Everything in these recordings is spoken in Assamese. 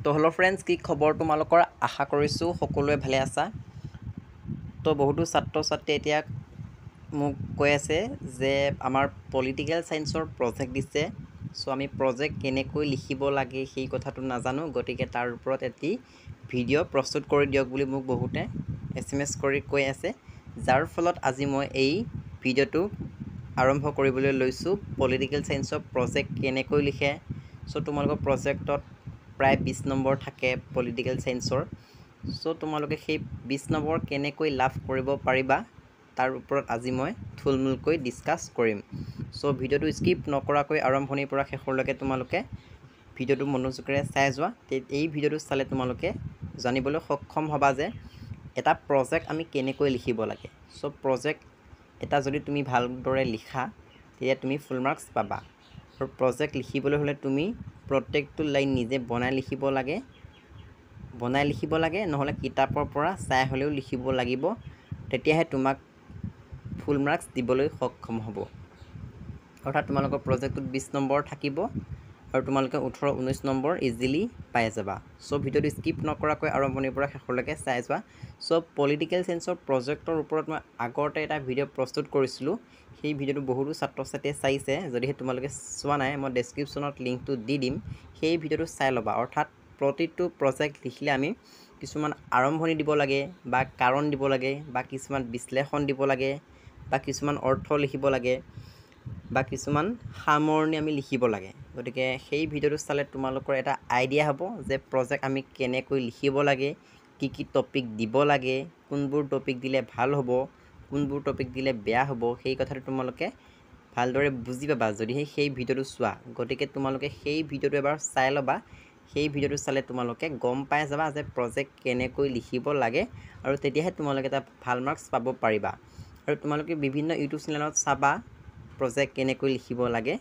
তো হেল্ল' ফ্ৰেণ্ডছ, কি খবৰ তোমালোকৰ? আশা কৰিছোঁ সকলোৱে ভালে আছা। তো বহুতো ছাত্ৰ ছাত্ৰীয়ে এতিয়া মোক কৈ আছে যে আমাৰ পলিটিকেল ছায়েন্সৰ প্ৰজেক্ট দিছে, চ' আমি প্ৰজেক্ট কেনেকৈ লিখিব লাগে সেই কথাটো নাজানো, গতিকে তাৰ ওপৰত এটি ভিডিঅ' প্ৰস্তুত কৰি দিয়ক বুলি মোক বহুতে SMS কৰি কৈ আছে, যাৰ ফলত আজি মই এই ভিডিঅ'টো আৰম্ভ কৰিবলৈ লৈছোঁ। পলিটিকেল ছায়েন্সৰ প্ৰজেক্ট কেনেকৈ লিখে, চ' তোমালোকৰ প্ৰজেক্টত প্ৰায় 20 নম্বৰ থাকে পলিটিকেল ছায়েন্সৰ। চ' তোমালোকে সেই 20 নম্বৰ কেনেকৈ লাভ কৰিব পাৰিবা তাৰ ওপৰত আজি মই থুলমূলকৈ ডিছকাছ কৰিম। চ' ভিডিঅ'টো স্কিপ নকৰাকৈ আৰম্ভণিৰ পৰা শেষলৈকে তোমালোকে ভিডিঅ'টো মনোযোগেৰে চাই যোৱা। এই ভিডিঅ'টো চালে তোমালোকে জানিবলৈ সক্ষম হ'বা যে এটা প্ৰজেক্ট আমি কেনেকৈ লিখিব লাগে। চ' প্ৰজেক্ট এটা যদি তুমি ভালদৰে লিখা তেতিয়া তুমি ফুল মাৰ্কছ পাবা। আৰু প্ৰজেক্ট লিখিবলৈ হ'লে তুমি প্ৰত্যেকটো লাইন নিজে বনাই লিখিব লাগে, নহ'লে কিতাপৰ পৰা চাই হ'লেও লিখিব লাগিব, তেতিয়াহে তোমাক ফুল মাৰ্কছ দিবলৈ সক্ষম হ'ব। অৰ্থাৎ তোমালোকৰ প্ৰজেক্টটোত 20 নম্বৰ থাকিব আৰু তোমালোকে 18-19 নম্বৰ ইজিলি পাই যাবা। চ' ভিডিঅ'টো স্কিপ নকৰাকৈ আৰম্ভণিৰ পৰা শেষলৈকে চাই যোৱা। চ' পলিটিকেল ছায়েন্সৰ প্ৰজেক্টৰ ওপৰত মই আগতে এটা ভিডিঅ' প্ৰস্তুত কৰিছিলোঁ, সেই ভিডিঅ'টো বহুতো ছাত্ৰ ছাত্ৰীয়ে চাইছে। যদিহে তোমালোকে চোৱা নাই, মই ডেছক্ৰিপশ্যনত লিংকটো দি দিম, সেই ভিডিঅ'টো চাই ল'বা। অৰ্থাৎ প্ৰতিটো প্ৰজেক্ট লিখিলে আমি কিছুমান আৰম্ভণি দিব লাগে বা কাৰণ দিব লাগে বা কিছুমান বিশ্লেষণ দিব লাগে বা কিছুমান অৰ্থ লিখিব লাগে বা কিছুমান সামৰণি আমি লিখিব লাগে। গতিকে সেই ভিডিঅ'টো চালে তোমালোকৰ এটা আইডিয়া হ'ব যে প্ৰজেক্ট আমি কেনেকৈ লিখিব লাগে, কি কি টপিক দিব লাগে, কোনবোৰ টপিক দিলে ভাল হ'ব, কোনবোৰ টপিক দিলে বেয়া হ'ব, সেই কথাটো তোমালোকে ভালদৰে বুজি পাবা যদিহে সেই ভিডিঅ'টো চোৱা। গতিকে তোমালোকে সেই ভিডিঅ'টো এবাৰ চাই ল'বা। সেই ভিডিঅ'টো চালে তোমালোকে গম পাই যাবা যে প্ৰজেক্ট কেনেকৈ লিখিব লাগে, আৰু তেতিয়াহে তোমালোকে এটা ভাল মাৰ্কছ পাব পাৰিবা। আৰু তোমালোকে বিভিন্ন ইউটিউব চেনেলত চাবা প্ৰজেক্ট কেনেকৈ লিখিব লাগে।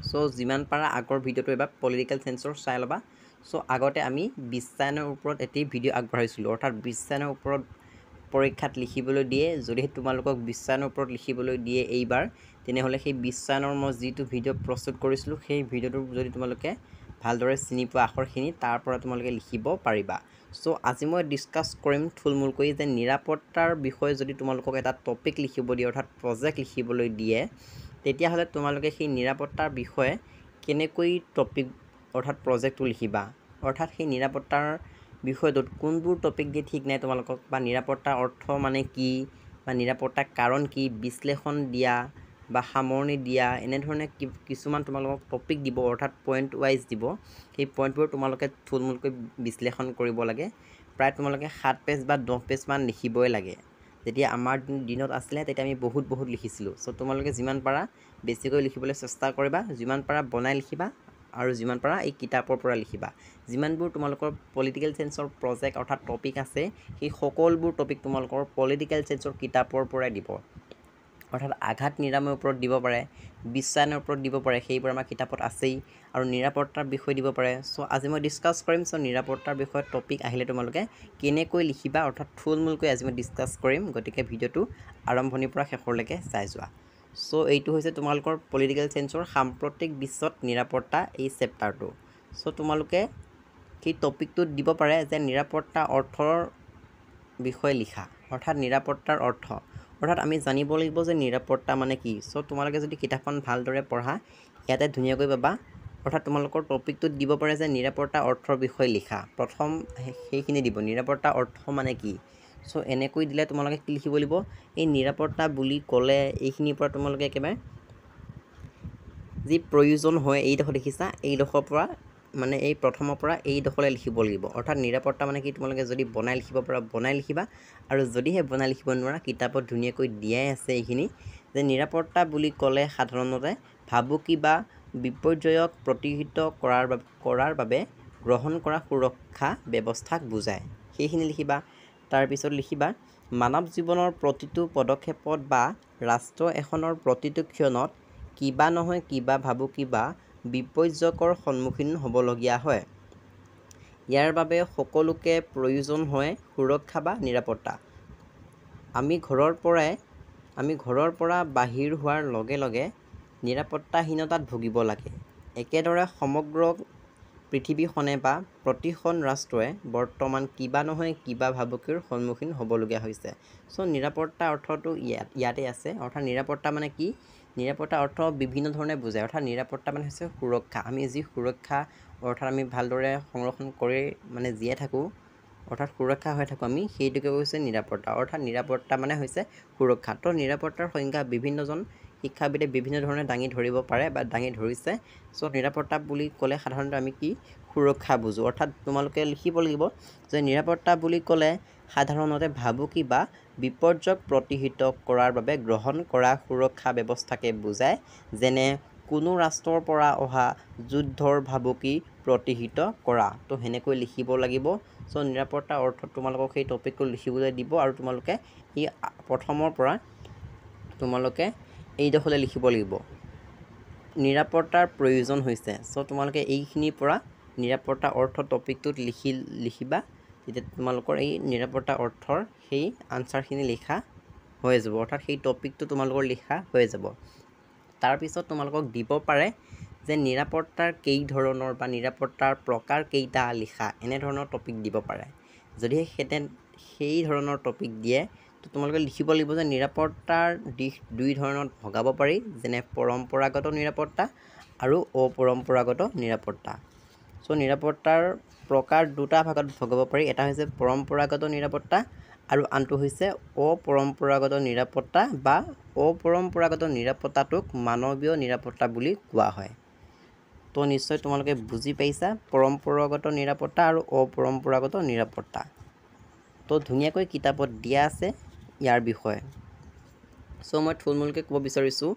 চ' যিমান পাৰা আগৰ ভিডিঅ'টো এবাৰ পলিটিকেল ছায়েন্সৰ চাই ল'বা। চ' আগতে আমি বিশ্বায়নৰ ওপৰত এটি ভিডিঅ' আগবঢ়াইছিলোঁ, অৰ্থাৎ বিশ্বায়নৰ ওপৰত পৰীক্ষাত লিখিবলৈ দিয়ে। যদিহে তোমালোকক বিশ্বায়নৰ ওপৰত লিখিবলৈ দিয়ে এইবাৰ, তেনেহ'লে সেই বিশ্বায়নৰ মই যিটো ভিডিঅ' প্ৰস্তুত কৰিছিলোঁ সেই ভিডিঅ'টো যদি তোমালোকে ভালদৰে চিনি পোৱা আখৰখিনি, তাৰ পৰা তোমালোকে লিখিব পাৰিবা। চ' আজি মই ডিছকাছ কৰিম থুলমূলকৈ যে নিৰাপত্তাৰ বিষয়ে যদি তোমালোকক এটা টপিক লিখিব দিয়ে, অৰ্থাৎ প্ৰজেক্ট লিখিবলৈ দিয়ে, তেতিয়াহ'লে তোমালোকে সেই নিৰাপত্তাৰ বিষয়ে কেনেকৈ টপিক অৰ্থাৎ প্ৰজেক্টটো লিখিবা। অৰ্থাৎ সেই নিৰাপত্তাৰ বিষয়টোত কোনবোৰ টপিক দিয়ে ঠিক নাই তোমালোকক, বা নিৰাপত্তাৰ অৰ্থ মানে কি, বা নিৰাপত্তাৰ কাৰণ কি, বিশ্লেষণ দিয়া বা সামৰণি দিয়া, এনেধৰণে কিছুমান তোমালোকক টপিক দিব, অৰ্থাৎ পইণ্ট ৱাইজ দিব। সেই পইণ্টবোৰ তোমালোকে থুলমূলকৈ বিশ্লেষণ কৰিব লাগে। প্ৰায় তোমালোকে 7 পেজ বা 10 পেজমান লিখিবই লাগে। যেতিয়া আমাৰ দিনত আছিলে তেতিয়া আমি বহুত লিখিছিলোঁ। চ' তোমালোকে যিমান পাৰা বেছিকৈ লিখিবলৈ চেষ্টা কৰিবা, যিমান পাৰা বনাই লিখিবা, আৰু যিমান পাৰা এই কিতাপৰ পৰা লিখিবা। যিমানবোৰ তোমালোকৰ পলিটিকেল ছায়েন্সৰ প্ৰজেক্ট অৰ্থাৎ টপিক আছে, সেই সকলোবোৰ টপিক তোমালোকৰ পলিটিকেল ছায়েন্সৰ কিতাপৰ পৰাই দিব। অৰ্থাৎ আঘাত নিৰাময়ৰ ওপৰত দিব পাৰে, বিশ্বায়নৰ ওপৰত দিব পাৰে, সেইবোৰ আমাৰ কিতাপত আছেই, আৰু নিৰাপত্তাৰ বিষয়ে দিব পাৰে। চ' আজি মই ডিছকাছ কৰিম। চ' নিৰাপত্তাৰ বিষয়ে টপিক আহিলে তোমালোকে কেনেকৈ লিখিবা, অৰ্থাৎ থুলমূলকৈ আজি মই ডিছকাছ কৰিম। গতিকে ভিডিঅ'টো আৰম্ভণিৰ পৰা শেষলৈকে চাই যোৱা। চ' এইটো হৈছে তোমালোকৰ পলিটিকেল ছায়েন্সৰ সাম্প্ৰতিক বিশ্বত নিৰাপত্তা এই চেপ্টাৰটো। চ' তোমালোকে সেই টপিকটোত দিব পাৰে যে নিৰাপত্তা অৰ্থৰ বিষয়ে লিখা, অৰ্থাৎ নিৰাপত্তাৰ অৰ্থ। অৰ্থাৎ আমি জানিব লাগিব যে নিৰাপত্তা মানে কি। চ' তোমালোকে যদি কিতাপখন ভালদৰে পঢ়া, ইয়াতে ধুনীয়াকৈ পাবা। অৰ্থাৎ তোমালোকৰ টপিকটোত দিব পাৰে যে নিৰাপত্তা অৰ্থৰ বিষয়ে লিখা। প্ৰথম সেইখিনি দিব, নিৰাপত্তা অৰ্থ মানে কি। চ' এনেকৈ দিলে তোমালোকে কি লিখিব লাগিব, এই নিৰাপত্তা বুলি ক'লে এইখিনিৰ পৰা তোমালোকে একেবাৰে যি প্ৰয়োজন হয় এইডোখৰ দেখিছা, এইডোখৰৰ পৰা মানে এই প্ৰথমৰ পৰা এইডোখৰলৈ লিখিব লাগিব। অৰ্থাৎ নিৰাপত্তা মানে কি তোমালোকে যদি বনাই লিখিব পাৰা বনাই লিখিবা, আৰু যদিহে বনাই লিখিব নোৱাৰা কিতাপত ধুনীয়াকৈ দিয়াই আছে এইখিনি, যে নিৰাপত্তা বুলি ক'লে সাধাৰণতে ভাবুকি বা বিপৰ্যয়ক প্ৰতিহত কৰাৰ বাবে গ্ৰহণ কৰা সুৰক্ষা ব্যৱস্থাক বুজায়, সেইখিনি লিখিবা। তাৰপিছত লিখিবা মানৱ জীৱনৰ প্ৰতিটো পদক্ষেপত বা ৰাষ্ট্ৰ এখনৰ প্ৰতিটো ক্ষণত কিবা নহয় কিবা ভাবুকি বা বিপৰ্যয়ৰ সন্মুখীন হ'বলগীয়া হয়। ইয়াৰ বাবে সকলোকে প্ৰয়োজন হয় সুৰক্ষা বা নিৰাপত্তা। আমি ঘৰৰ পৰা বাহিৰ হোৱাৰ লগে লগে নিৰাপত্তাহীনতাত ভুগিব লাগে। একেদৰে সমগ্ৰ পৃথিৱীখনে বা প্ৰতিখন ৰাষ্ট্ৰই বৰ্তমান কিবা নহয় কিবা ভাবুকিৰ সন্মুখীন হ'বলগীয়া হৈছে। চ' নিৰাপত্তা অৰ্থটো ইয়াতে আছে। অৰ্থাৎ নিৰাপত্তা মানে কি? নিৰাপত্তা অৰ্থ বিভিন্ন ধৰণে বুজায়। অৰ্থাৎ নিৰাপত্তা মানে হৈছে সুৰক্ষা। আমি যি সুৰক্ষা অৰ্থাৎ আমি ভালদৰে সংৰক্ষণ কৰি মানে জীয়াই থাকোঁ, অৰ্থাৎ সুৰক্ষা হৈ থাকোঁ আমি, সেইটোকে হৈছে নিৰাপত্তা। অৰ্থাৎ নিৰাপত্তা মানে হৈছে সুৰক্ষা। তো নিৰাপত্তাৰ সংজ্ঞা বিভিন্নজন শিক্ষাবিদে বিভিন্ন ধৰণে দাঙি ধৰিব পাৰে বা দাঙি ধৰিছে। চ' নিৰাপত্তা বুলি ক'লে সাধাৰণতে আমি কি? সুৰক্ষা বুজোঁ। অৰ্থাৎ তোমালোকে লিখিব লাগিব যে নিৰাপত্তা বুলি ক'লে সাধাৰণতে ভাবুকি বা বিপৰ্যয়ক প্ৰতিহত কৰাৰ বাবে গ্ৰহণ কৰা সুৰক্ষা ব্যৱস্থাকে বুজায়, যেনে কোনো ৰাষ্ট্ৰৰ পৰা অহা যুদ্ধৰ ভাবুকি প্ৰতিহত কৰা। তো সেনেকৈ লিখিব লাগিব। চ' নিৰাপত্তা অৰ্থত তোমালোকক সেই টপিকটো লিখিবলৈ দিব আৰু তোমালোকে এই প্ৰথমৰ পৰা তোমালোকে এইডোখৰলৈ লিখিব লাগিব। নিৰাপত্তাৰ প্ৰয়োজন হৈছে। চ' তোমালোকে এইখিনিৰ পৰা নিৰাপত্তা অৰ্থ টপিকটোত লিখিবা, তেতিয়া তোমালোকৰ এই নিৰাপত্তা অৰ্থৰ সেই আনচাৰখিনি লিখা হৈ যাব। অৰ্থাৎ সেই টপিকটো তোমালোকৰ লিখা হৈ যাব। তাৰপিছত তোমালোকক দিব পাৰে যে নিৰাপত্তাৰ কেই ধৰণৰ বা নিৰাপত্তাৰ প্ৰকাৰ কেইটা লিখা, এনেধৰণৰ টপিক দিব পাৰে। যদিহে সেই ধৰণৰ টপিক দিয়ে, তো তোমালোকে লিখিব লাগিব যে নিৰাপত্তাৰ দিশ দুই ধৰণত ভগাব পাৰি, যেনে পৰম্পৰাগত নিৰাপত্তা আৰু অপৰম্পৰাগত নিৰাপত্তা। চ' নিৰাপত্তাৰ প্ৰকাৰ দুটা ভাগত ভগাব পাৰি। এটা হৈছে পৰম্পৰাগত নিৰাপত্তা আৰু আনটো হৈছে অপৰম্পৰাগত নিৰাপত্তা বা অপৰম্পৰাগত নিৰাপত্তাটোক মানৱীয় নিৰাপত্তা বুলি কোৱা হয়। তো নিশ্চয় তোমালোকে বুজি পাইছা পৰম্পৰাগত নিৰাপত্তা আৰু অপৰম্পৰাগত নিৰাপত্তা। তো ধুনীয়াকৈ কিতাপত দিয়া আছে ইয়াৰ বিষয়ে। চ' মই থুলমূলকৈ ক'ব বিচাৰিছোঁ,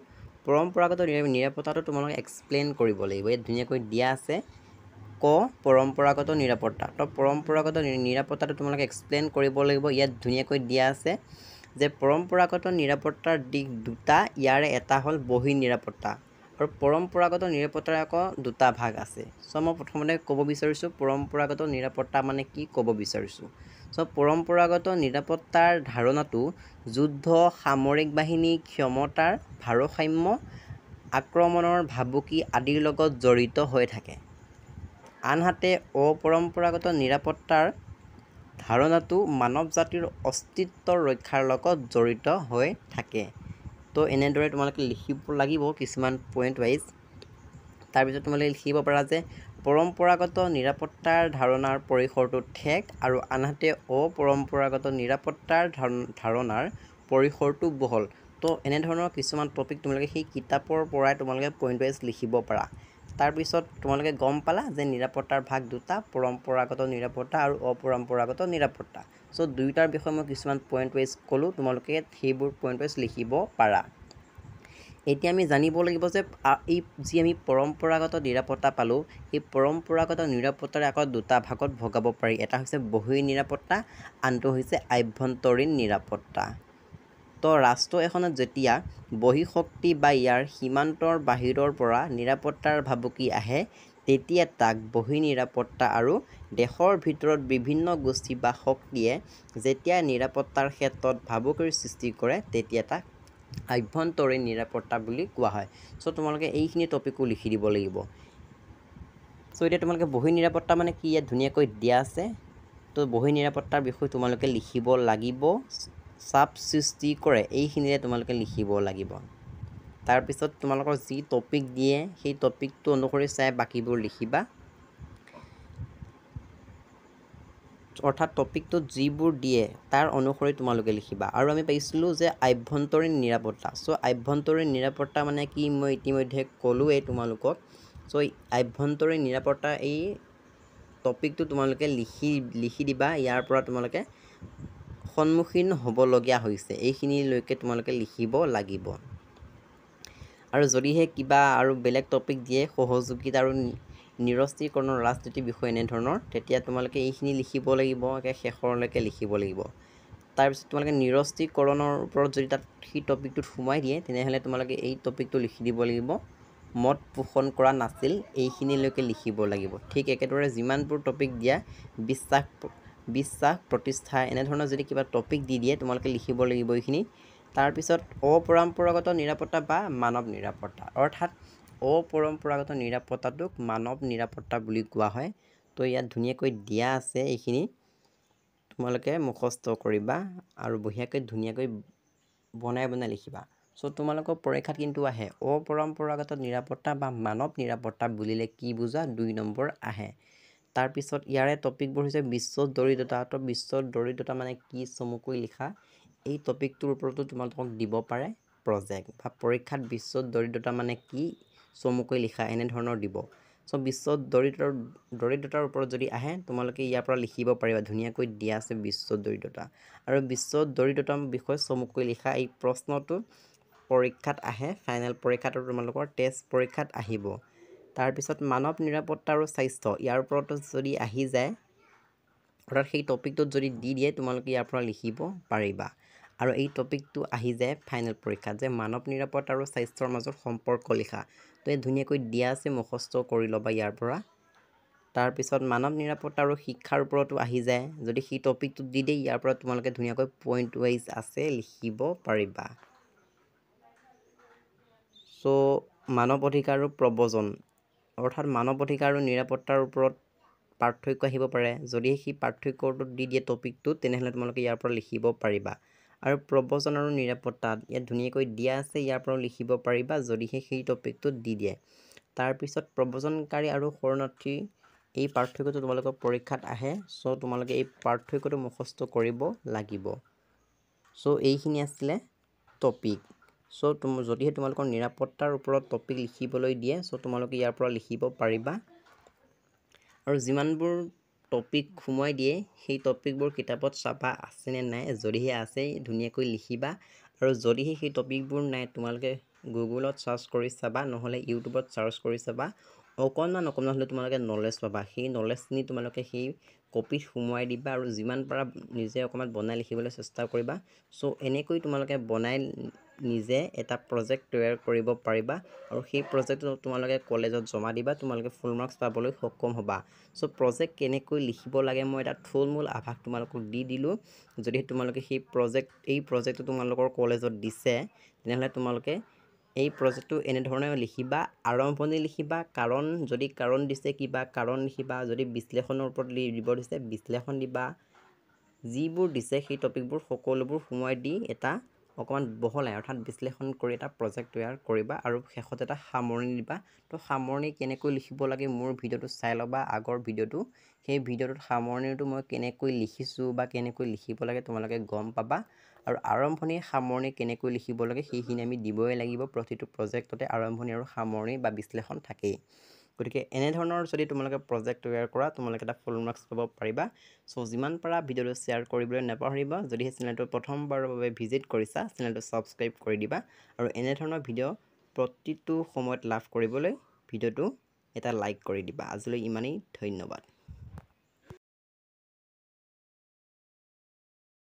পৰম্পৰাগত নিৰাপত্তাটো তোমালোকে এক্সপ্লেইন কৰিব লাগিব। ইয়াত ধুনীয়াকৈ দিয়া আছে পৰম্পৰাগত নিৰাপত্তা। তো পৰম্পৰাগত নিৰাপত্তাটো তোমালোকে এক্সপ্লেইন কৰিব লাগিব। ইয়াত ধুনীয়াকৈ দিয়া আছে যে পৰম্পৰাগত নিৰাপত্তাৰ দিশ দুটা, ইয়াৰে এটা হ'ল বহিঃ নিৰাপত্তা আৰু পৰম্পৰাগত নিৰাপত্তাৰ আকৌ দুটা ভাগ আছে। চ' মই প্ৰথমতে ক'ব বিচাৰিছোঁ পৰম্পৰাগত নিৰাপত্তা মানে কি ক'ব বিচাৰিছোঁ। চ' পৰম্পৰাগত নিৰাপত্তাৰ ধাৰণাটো যুদ্ধ, সামৰিক বাহিনী, ক্ষমতাৰ ভাৰসাম্য, আক্ৰমণৰ ভাবুকি আদিৰ লগত জড়িত হৈ থাকে। আনহাতে অপৰম্পৰাগত নিৰাপত্তাৰ ধাৰণাটো মানৱ জাতিৰ অস্তিত্ব ৰক্ষাৰ লগত জড়িত হৈ থাকে। তো এনেদৰে তোমালোকে লিখিব লাগিব কিছুমান পইণ্ট ৱাইজ। তাৰপিছত তোমালোকে লিখিব পাৰা যে পৰম্পৰাগত নিৰাপত্তাৰ ধাৰণাৰ পৰিসৰটো ঠেক আৰু আনহাতে অপৰম্পৰাগত নিৰাপত্তাৰ ধাৰণাৰ পৰিসৰটো বহল। তো এনেধৰণৰ কিছুমান টপিক তোমালোকে সেই কিতাপৰ পৰাই তোমালোকে পইণ্ট ৱাইজ লিখিব পাৰা। তাৰপিছত তোমালোকে গম পালা যে নিৰাপত্তাৰ ভাগ দুটা, পৰম্পৰাগত নিৰাপত্তা আৰু অপৰম্পৰাগত নিৰাপত্তা। চ' দুয়োটাৰ বিষয়ে মই কিছুমান পইণ্ট ৱাইজ ক'লোঁ, তোমালোকে সেইবোৰ পইণ্ট ৱাইজ লিখিব পাৰা। এতিয়া আমি জানিব লাগিব যে এই যি আমি পৰম্পৰাগত নিৰাপত্তা পালোঁ, সেই পৰম্পৰাগত নিৰাপত্তাৰে আকৌ দুটা ভাগত ভগাব পাৰি। এটা হৈছে বহিঃ নিৰাপত্তা, আনটো হৈছে আভ্যন্তৰীণ নিৰাপত্তা। তো ৰাষ্ট্ৰ এখনত যেতিয়া বহিঃশক্তি বা ইয়াৰ সীমান্তৰ বাহিৰৰ পৰা নিৰাপত্তাৰ ভাবুকি আহে, তেতিয়া তাক বহিঃ নিৰাপত্তা আৰু দেশৰ ভিতৰত বিভিন্ন গোষ্ঠী বা শক্তিয়ে যেতিয়া নিৰাপত্তাৰ ক্ষেত্ৰত ভাবুকিৰ সৃষ্টি কৰে, তেতিয়া তাক আভ্যন্তৰীণ নিৰাপত্তা বুলি কোৱা হয়। চ' তোমালোকে এইখিনি টপিকো লিখি দিব লাগিব। চ' এতিয়া তোমালোকে বহিঃ নিৰাপত্তা মানে কি ইয়াত ধুনীয়াকৈ দিয়া আছে। তো বহিঃ নিৰাপত্তাৰ বিষয়ে তোমালোকে লিখিব লাগিব। চাপ সৃষ্টি কৰে, এইখিনিৰে তোমালোকে লিখিব লাগিব। তাৰপিছত তোমালোকৰ যি টপিক দিয়ে সেই টপিকটো অনুসৰি চাই বাকীবোৰ লিখিবা। অৰ্থাৎ টপিকটোত যিবোৰ দিয়ে তাৰ অনুসৰি তোমালোকে লিখিবা। আৰু আমি পাইছিলোঁ যে আভ্যন্তৰীণ নিৰাপত্তা। চ' আভ্যন্তৰীণ নিৰাপত্তা মানে কি মই ইতিমধ্যে ক'লোৱেই তোমালোকক। চ' আভ্যন্তৰীণ নিৰাপত্তা এই টপিকটো তোমালোকে লিখি দিবা। ইয়াৰ পৰা তোমালোকে সন্মুখীন হ'বলগীয়া হৈছে, এইখিনিলৈকে তোমালোকে লিখিব লাগিব। আৰু যদিহে কিবা আৰু বেলেগ টপিক দিয়ে সহযোগিতা আৰু নিৰস্ত্ৰীকৰণৰ ৰাজনীতিৰ বিষয়ে এনেধৰণৰ, তেতিয়া তোমালোকে এইখিনি লিখিব লাগিব, একে শেষৰলৈকে লিখিব লাগিব। তাৰপিছত তোমালোকে নিৰস্ত্ৰীকৰণৰ ওপৰত যদি তাত সেই টপিকটোত সোমাই দিয়ে, তেনেহ'লে তোমালোকে এই টপিকটো লিখি দিব লাগিব। মত পোষণ কৰা নাছিল, এইখিনিলৈকে লিখিব লাগিব। ঠিক একেদৰে যিমানবোৰ টপিক দিয়া, বিশ্বাস প্ৰতিষ্ঠা, এনেধৰণৰ যদি কিবা টপিক দি দিয়ে তোমালোকে লিখিব লাগিব এইখিনি। তাৰপিছত অপৰম্পৰাগত নিৰাপত্তা বা মানৱ নিৰাপত্তা, অৰ্থাৎ অপৰম্পৰাগত নিৰাপত্তাটোক মানৱ নিৰাপত্তা বুলি কোৱা হয়। তো ইয়াত ধুনীয়াকৈ দিয়া আছে, এইখিনি তোমালোকে মুখস্থ কৰিবা আৰু বঢ়িয়াকৈ ধুনীয়াকৈ বনাই লিখিবা। চ' তোমালোকৰ পৰীক্ষাত কিন্তু আহে অপৰম্পৰাগত নিৰাপত্তা বা মানৱ নিৰাপত্তা বুলিলে কি বুজা 2 নম্বৰ আহে। তাৰপিছত ইয়াৰে টপিকবোৰ হৈছে বিশ্ব দৰিদ্ৰতা। তো বিশ্ব দৰিদ্ৰতা মানে কি চমুকৈ লিখা। এই টপিকটোৰ ওপৰতো তোমালোকক দিব পাৰে প্ৰজেক্ট বা পৰীক্ষাত বিশ্ব দৰিদ্ৰতা মানে কি চমুকৈ লিখা এনেধৰণৰ দিব। চ' বিশ্ব দৰিদ্ৰতাৰ ওপৰত যদি আহে তোমালোকে ইয়াৰ পৰা লিখিব পাৰিবা, ধুনীয়াকৈ দিয়া আছে বিশ্ব দৰিদ্ৰতা। আৰু বিশ্ব দৰিদ্ৰতাৰ বিষয়ে চমুকৈ লিখা। এই প্ৰশ্নটো পৰীক্ষাত আহে, ফাইনেল পৰীক্ষাটো তোমালোকৰ টেষ্ট পৰীক্ষাত আহিব। তাৰপিছত মানৱ নিৰাপত্তা আৰু স্বাস্থ্য, ইয়াৰ ওপৰতো যদি আহি যায় অৰ্থাৎ সেই টপিকটোত যদি দি দিয়ে তোমালোকে ইয়াৰ পৰা লিখিব পাৰিবা। আৰু এই টপিকটো আহি যায় ফাইনেল পৰীক্ষাত যে মানৱ নিৰাপত্তা আৰু স্বাস্থ্যৰ মাজত সম্পৰ্ক লিখা। তো এই ধুনীয়াকৈ দিয়া আছে, মুখস্থ কৰি ল'বা ইয়াৰ পৰা। তাৰপিছত মানৱ নিৰাপত্তা আৰু শিক্ষাৰ ওপৰতো আহি যায়, যদি সেই টপিকটো দি দিয়ে ইয়াৰ পৰা তোমালোকে ধুনীয়াকৈ পইণ্ট ৱাইজ আছে লিখিব পাৰিবা। চ' মানৱ অধিকাৰ আৰু প্ৰব্ৰজন, অৰ্থাৎ মানৱ অধিকাৰ আৰু নিৰাপত্তাৰ ওপৰত পাৰ্থক্য আহিব পাৰে। যদি সেই পাৰ্থক্যটো দি দিয়ে টপিকটোত তেনেহ'লে তোমালোকে ইয়াৰ পৰা লিখিব পাৰিবা। আৰু প্ৰব্ৰজন আৰু নিৰাপত্তাত ইয়াত ধুনীয়াকৈ দিয়া আছে, ইয়াৰ পৰাও লিখিব পাৰিবা যদিহে সেই টপিকটোত দি দিয়ে। তাৰপিছত প্ৰব্ৰজনকাৰী আৰু শৰণাৰ্থী, এই পাৰ্থক্যটো তোমালোকৰ পৰীক্ষাত আহে। চ' তোমালোকে এই পাৰ্থক্যটো মুখস্থ কৰিব লাগিব। চ' এইখিনি আছিলে টপিক। চ' যদিহে তোমালোকৰ নিৰাপত্তাৰ ওপৰত টপিক লিখিবলৈ দিয়ে চ' তোমালোকে ইয়াৰ পৰা লিখিব পাৰিবা। আৰু যিমানবোৰ টপিক সোমোৱাই দিয়ে সেই টপিকবোৰ কিতাপত চাবা আছেনে নাই, যদিহে আছে ধুনীয়াকৈ লিখিবা। আৰু যদিহে সেই টপিকবোৰ নাই তোমালোকে গুগলত চাৰ্চ কৰি চাবা, নহ'লে ইউটিউবত চাৰ্চ কৰি চাবা। অকণমান হ'লেও তোমালোকে নলেজ পাবা। সেই নলেজখিনি তোমালোকে সেই কপিত সোমোৱাই দিবা আৰু যিমান পাৰা নিজে অকণমান বনাই লিখিবলৈ চেষ্টা কৰিবা। চ' এনেকৈ তোমালোকে বনাই নিজে এটা প্ৰজেক্ট তৈয়াৰ কৰিব পাৰিবা আৰু সেই প্ৰজেক্টটো তোমালোকে কলেজত জমা দিবা, তোমালোকে ফুল মাৰ্কছ পাবলৈ সক্ষম হ'বা। চ' প্ৰজেক্ট কেনেকৈ লিখিব লাগে মই এটা থুলমূল আভাস তোমালোকক দি দিলোঁ। যদিহে তোমালোকে এই প্ৰজেক্টটো তোমালোকৰ কলেজত দিছে তেনেহ'লে তোমালোকে এই প্ৰজেক্টটো এনেধৰণে লিখিবা। আৰম্ভণি লিখিবা, যদি কাৰণ দিছে কিবা কাৰণ লিখিবা, যদি বিশ্লেষণৰ ওপৰত দিব দিছে বিশ্লেষণ দিবা। যিবোৰ দিছে সেই টপিকবোৰ সকলোবোৰ সোমোৱাই দি এটা অকণমান বহলাই অৰ্থাৎ বিশ্লেষণ কৰি এটা প্ৰজেক্ট তৈয়াৰ কৰিবা আৰু শেষত এটা সামৰণি দিবা। তো সামৰণি কেনেকৈ লিখিব লাগে মোৰ ভিডিঅ'টো চাই ল'বা, আগৰ ভিডিঅ'টো। সেই ভিডিঅ'টোত সামৰণিটো মই কেনেকৈ লিখিছোঁ বা কেনেকৈ লিখিব লাগে তোমালোকে গম পাবা। আৰু আৰম্ভণি সামৰণি কেনেকৈ লিখিব লাগে সেইখিনি আমি দিবই লাগিব। প্ৰতিটো প্ৰজেক্টতে আৰম্ভণি আৰু সামৰণি বা বিশ্লেষণ থাকেই। গতিকে এনেধৰণৰ যদি তোমালোকে প্ৰজেক্ট তৈয়াৰ কৰা তোমালোকে এটা ফুল মাৰ্কছ পাব পাৰিবা। চ' যিমান পাৰা ভিডিঅ'টো শ্বেয়াৰ কৰিবলৈ নাপাহৰিবা। যদিহে চেনেলটো প্ৰথমবাৰৰ বাবে ভিজিট কৰিছা চেনেলটো ছাবস্ক্ৰাইব কৰি দিবা। আৰু এনেধৰণৰ ভিডিঅ' প্ৰতিটো সময়ত লাভ কৰিবলৈ ভিডিঅ'টো এটা লাইক কৰি দিবা। আজিলৈ ইমানেই, ধন্যবাদ।